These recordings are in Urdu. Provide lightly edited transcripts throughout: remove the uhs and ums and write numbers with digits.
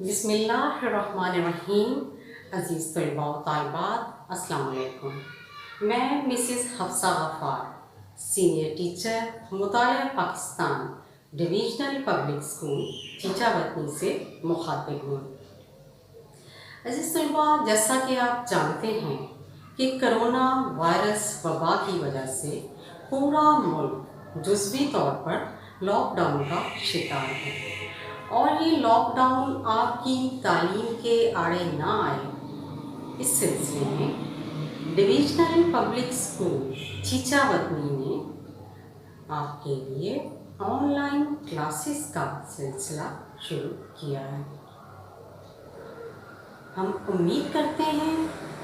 بسم اللہ الرحمن الرحیم۔ عزیز طلباء و طالبات، السلام علیکم۔ میں مسز حفصہ غفار، سینئر ٹیچر، مطالعہ پاکستان، ڈویژنل پبلک اسکول چیچا وطنی سے مخاطب ہوں۔ عزیز طلباء، جیسا کہ آپ جانتے ہیں کہ کرونا وائرس وبا کی وجہ سے پورا ملک جزوی طور پر لاک ڈاؤن کا شکار ہے، اور یہ لاک ڈاؤن آپ کی تعلیم کے آڑے نہ آئے، اس سلسلے میں ڈویژنل پبلک اسکول چیچا وطنی نے آپ کے لیے آن لائن کلاسز کا سلسلہ شروع کیا ہے۔ ہم امید کرتے ہیں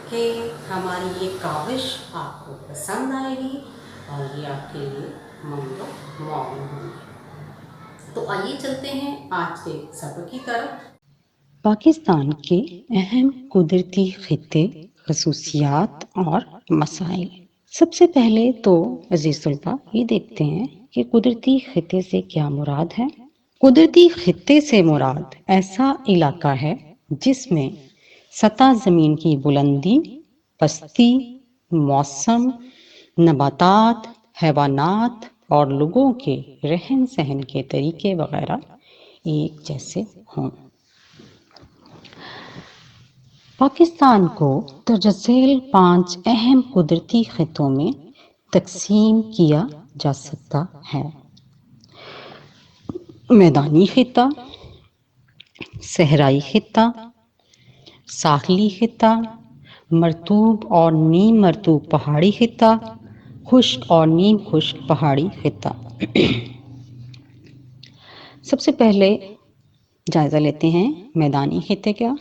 کہ ہماری یہ کاوش آپ کو پسند آئے گی اور یہ آپ کے لیے مفید و معاون ہوگی۔ تو آئیے چلتے ہیں آج کے سبق کی طرف۔ پاکستان کے اہم قدرتی خطے، خصوصیات اور مسائل۔ سب سے پہلے تو عزیز طلباء یہ دیکھتے ہیں کہ قدرتی خطے سے کیا مراد ہے۔ قدرتی خطے سے مراد ایسا علاقہ ہے جس میں سطح زمین کی بلندی، پستی، موسم، نباتات، حیوانات اور لوگوں کے رہن سہن کے طریقے وغیرہ ایک جیسے ہوں۔ پاکستان کو درج ذیل 5 اہم قدرتی خطوں میں تقسیم کیا جا سکتا ہے: میدانی خطہ، صحرائی خطہ، ساحلی خطہ، مرطوب اور نیم مرطوب پہاڑی خطہ، خشک اور نیم خشک پہاڑی خطہ۔ سب سے پہلے جائزہ لیتے ہیں میدانی خطے کا۔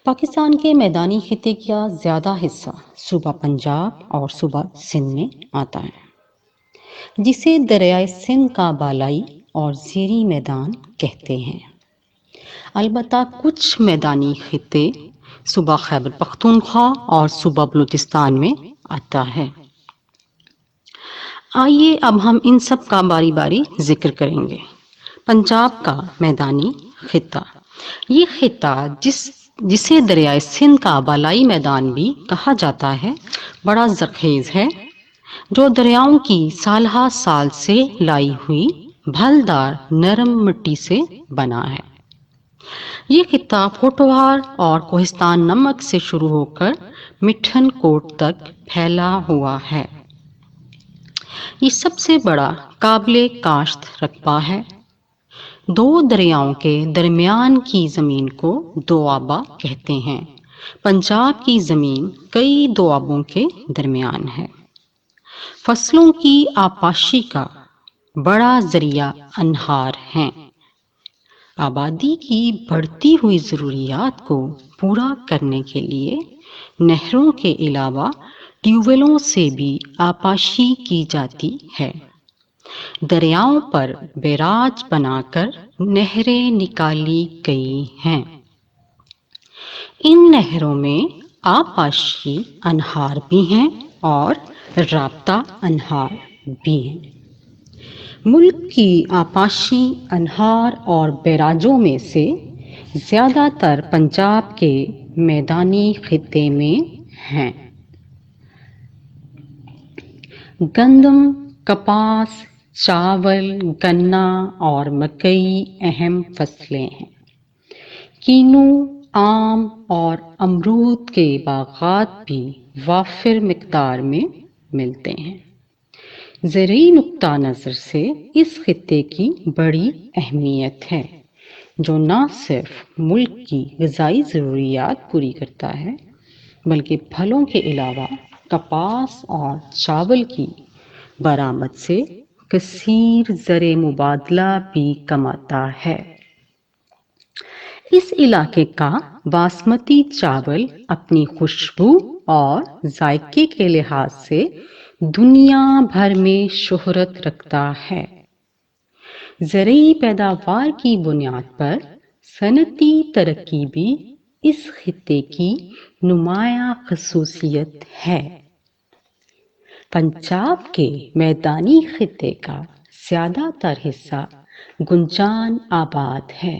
پاکستان کے میدانی خطے کا زیادہ حصہ صوبہ پنجاب اور صوبہ سندھ میں آتا ہے، جسے دریائے سندھ کا بالائی اور زیریں میدان کہتے ہیں۔ البتہ کچھ میدانی خطے صوبہ خیبر پختونخوا اور صوبہ بلوچستان میں آتا ہے۔ آئیے اب ہم ان سب کا باری باری ذکر کریں گے۔ پنجاب کا میدانی خطہ، یہ خطہ جسے دریائے سندھ کا بالائی میدان بھی کہا جاتا ہے، بڑا زرخیز ہے، جو دریاؤں کی سالہ سال سے لائی ہوئی پھلدار نرم مٹی سے بنا ہے۔ یہ خطہ پھوٹوہار اور کوہستان نمک سے شروع ہو کر مٹھن کوٹ تک پھیلا ہوا ہے۔ یہ سب سے بڑا قابل کاشت رقبہ ہے۔ دو دریاؤں کے درمیان کی زمین کو دوآبہ کہتے ہیں۔ پنجاب کی زمین کئی دوآبوں کے درمیان ہے۔ فصلوں کی آبپاشی کا بڑا ذریعہ انہار ہیں۔ آبادی کی بڑھتی ہوئی ضروریات کو پورا کرنے کے لیے نہروں کے علاوہ ٹیوب ویلوں سے بھی آبپاشی کی جاتی ہے۔ دریاؤں پر بیراج بنا کر نہریں نکالی گئی ہیں۔ ان نہروں میں آبپاشی انہار بھی ہیں اور رابطہ انہار بھی ہیں۔ ملک کی آبپاشی انہار اور بیراجوں میں سے زیادہ تر پنجاب کے میدانی خطے میں ہیں۔ گندم، کپاس، چاول، گنا اور مکئی اہم فصلیں ہیں۔ کینو، آم اور امرود کے باغات بھی وافر مقدار میں ملتے ہیں۔ زرعی نقطہ نظر سے اس خطے کی بڑی اہمیت ہے، جو نہ صرف ملک کی غذائی ضروریات پوری کرتا ہے بلکہ پھلوں کے علاوہ کپاس اور چاول کی برآمد سے کثیر زر مبادلہ بھی کماتا ہے۔ اس علاقے کا باسمتی چاول اپنی خوشبو اور ذائقے کے لحاظ سے دنیا بھر میں شہرت رکھتا ہے۔ زرعی پیداوار کی بنیاد پر صنعتی ترقی بھی اس خطے کی نمایاں خصوصیت ہے۔ پنجاب کے میدانی خطے کا زیادہ تر حصہ گنجان آباد ہے۔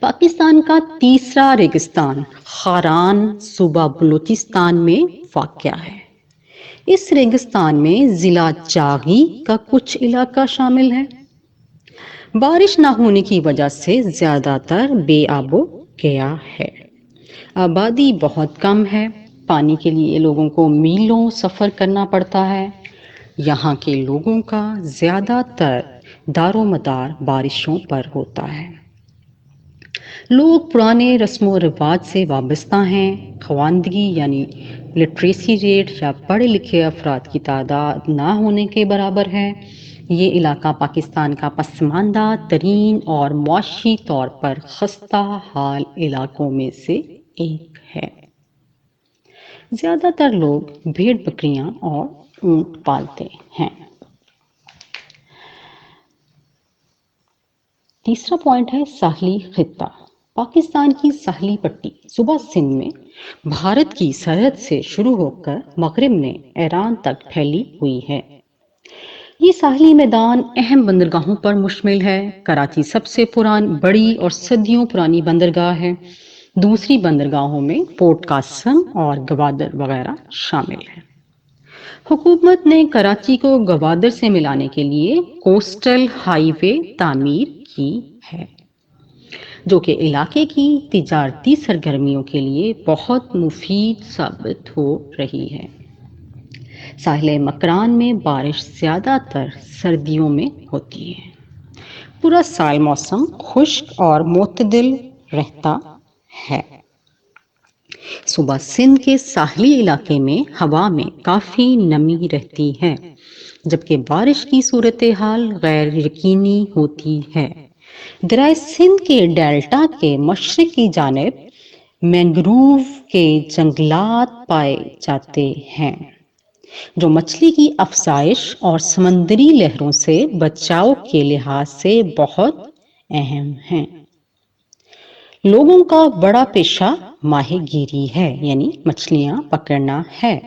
پاکستان کا تیسرا ریگستان خاران صوبہ بلوچستان میں واقع ہے۔ اس ریگستان میں ضلع چاغی کا کچھ علاقہ شامل ہے۔ بارش نہ ہونے کی وجہ سے زیادہ تر بے آب و گیا ہے۔ آبادی بہت کم ہے، پانی کے لیے لوگوں کو میلوں سفر کرنا پڑتا ہے۔ یہاں کے لوگوں کا زیادہ تر دار و مدار بارشوں پر ہوتا ہے۔ لوگ پرانے رسم و رواج سے وابستہ ہیں۔ خواندگی یعنی لٹریسی ریٹ یا پڑھے لکھے افراد کی تعداد نہ ہونے کے برابر ہے۔ یہ علاقہ پاکستان کا پسماندہ ترین اور معاشی طور پر خستہ حال علاقوں میں سے ایک ہے۔ زیادہ تر لوگ بھیڑ بکریاں اور اونٹ پالتے ہیں۔ تیسرا پوائنٹ ہے ساحلی خطہ۔ پاکستان کی ساحلی پٹی صوبہ سندھ میں بھارت کی سرحد سے شروع ہو کر مغرب میں ایران تک پھیلی ہوئی ہے۔ یہ ساحلی میدان اہم بندرگاہوں پر مشتمل ہے۔ کراچی سب سے بڑی اور صدیوں پرانی بندرگاہ ہے۔ دوسری بندرگاہوں میں پورٹ قاسم اور گوادر وغیرہ شامل ہیں۔ حکومت نے کراچی کو گوادر سے ملانے کے لیے کوسٹل ہائی وے تعمیر کی ہے، جو کہ علاقے کی تجارتی سرگرمیوں کے لیے بہت مفید ثابت ہو رہی ہے۔ ساحل مکران میں بارش زیادہ تر سردیوں میں ہوتی ہے۔ پورا سال موسم خشک اور معتدل رہتا ہے۔ صوبہ سندھ کے ساحلی علاقے میں ہوا میں کافی نمی رہتی ہے، جبکہ بارش کی صورتحال غیر یقینی ہوتی ہے۔ دریائے سندھ کے ڈیلٹا کے مشرق کی جانب مینگروو کے جنگلات پائے جاتے ہیں، جو مچھلی کی افزائش اور سمندری لہروں سے بچاؤ کے لحاظ سے بہت اہم ہیں۔ لوگوں کا بڑا پیشہ ماہی گیری ہے، یعنی مچھلیاں پکڑنا ہے۔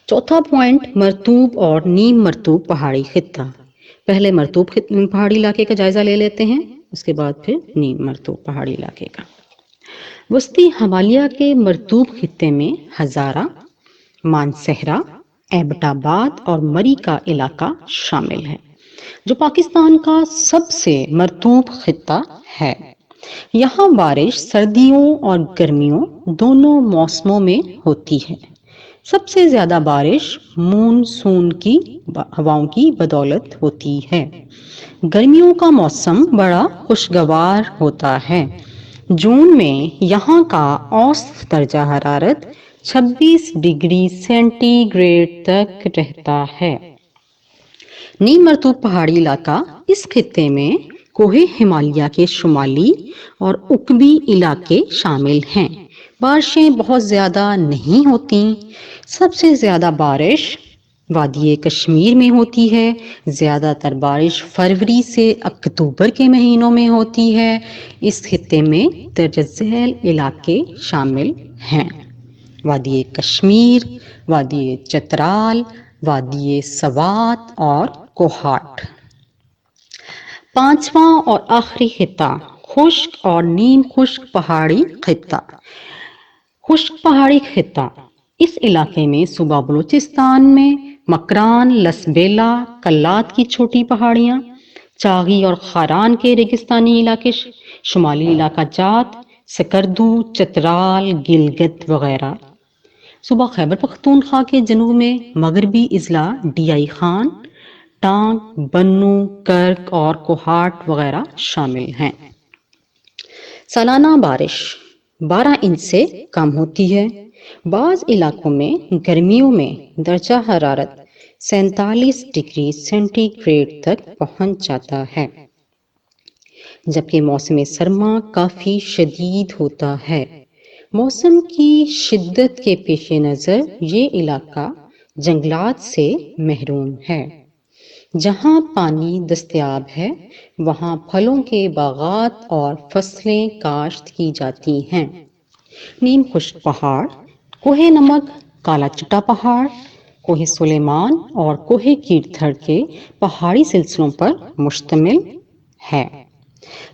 چوتھا پوائنٹ مرطوب اور نیم مرطوب پہاڑی خطہ۔ پہلے مرطوب پہاڑی علاقے کا جائزہ لے لیتے ہیں، اس کے بعد پھر نیم مرطوب پہاڑی علاقے کا۔ وسطی ہمالیہ کے مرطوب خطے میں ہزارہ، مانسہرہ، ایبٹ آباد اور مری کا علاقہ شامل ہے، جو پاکستان کا سب سے مرطوب خطہ ہے۔ یہاں بارش سردیوں اور گرمیوں دونوں موسموں میں ہوتی ہے۔ سب سے زیادہ بارش مون سون کی ہواؤں کی بدولت ہوتی ہے۔ گرمیوں کا موسم بڑا خوشگوار ہوتا ہے۔ جون میں یہاں کا اوسط درجہ حرارت 26 ڈگری سینٹی گریڈ تک رہتا ہے۔ نیم مرطوب پہاڑی علاقہ اس خطے میں کوہ ہمالیہ کے شمالی اور عقبی علاقے شامل ہیں۔ بارشیں بہت زیادہ نہیں ہوتی۔ سب سے زیادہ بارش وادی کشمیر میں ہوتی ہے۔ زیادہ تر بارش فروری سے اکتوبر کے مہینوں میں ہوتی ہے۔ اس خطے میں درج ذیل علاقے شامل ہیں: وادی کشمیر، وادی چترال، وادی سوات اور کوہاٹ۔ پانچواں اور آخری خطہ خشک اور نیم خشک پہاڑی خطہ۔ خشک پہاڑی خطہ اس علاقے میں صوبہ بلوچستان میں مکران، لسبیلا، کلات کی چھوٹی پہاڑیاں، چاغی اور خاران کے ریگستانی علاقے، شمالی علاقہ جات، سکردو، چترال، گلگت وغیرہ۔ صوبہ خیبر پختونخوا کے جنوب میں مغربی اضلاع ڈی آئی خان، ٹانک، بنو، کرک اور کوہاٹ وغیرہ شامل ہیں۔ سالانہ بارش 12 انچ سے کم ہوتی ہے۔ بعض علاقوں میں گرمیوں میں درجہ حرارت 47 ڈگری سینٹی گریڈ تک پہنچ جاتا ہے، جبکہ موسم سرما کافی شدید ہوتا ہے۔ موسم کی شدت کے پیش نظر یہ علاقہ جنگلات سے محروم ہے۔ جہاں پانی دستیاب ہے، وہاں پھلوں کے باغات اور فصلیں کاشت کی جاتی ہیں۔ نیم خشک پہاڑ کوہ نمک، کالا چٹا پہاڑ، کوہ سلیمان اور کوہ کیرتھڑ کے پہاڑی سلسلوں پر مشتمل ہے۔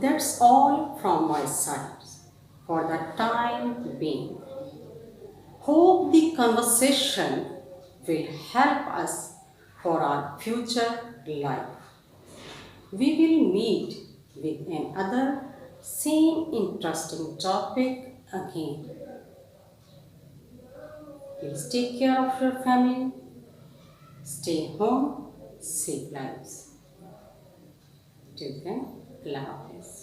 That's all from my side for the time being. Hope the conversation will help us for our future life. We will meet with another same interesting topic again. Please take care of your family. Stay home, save lives. Till then, Allah Hafiz.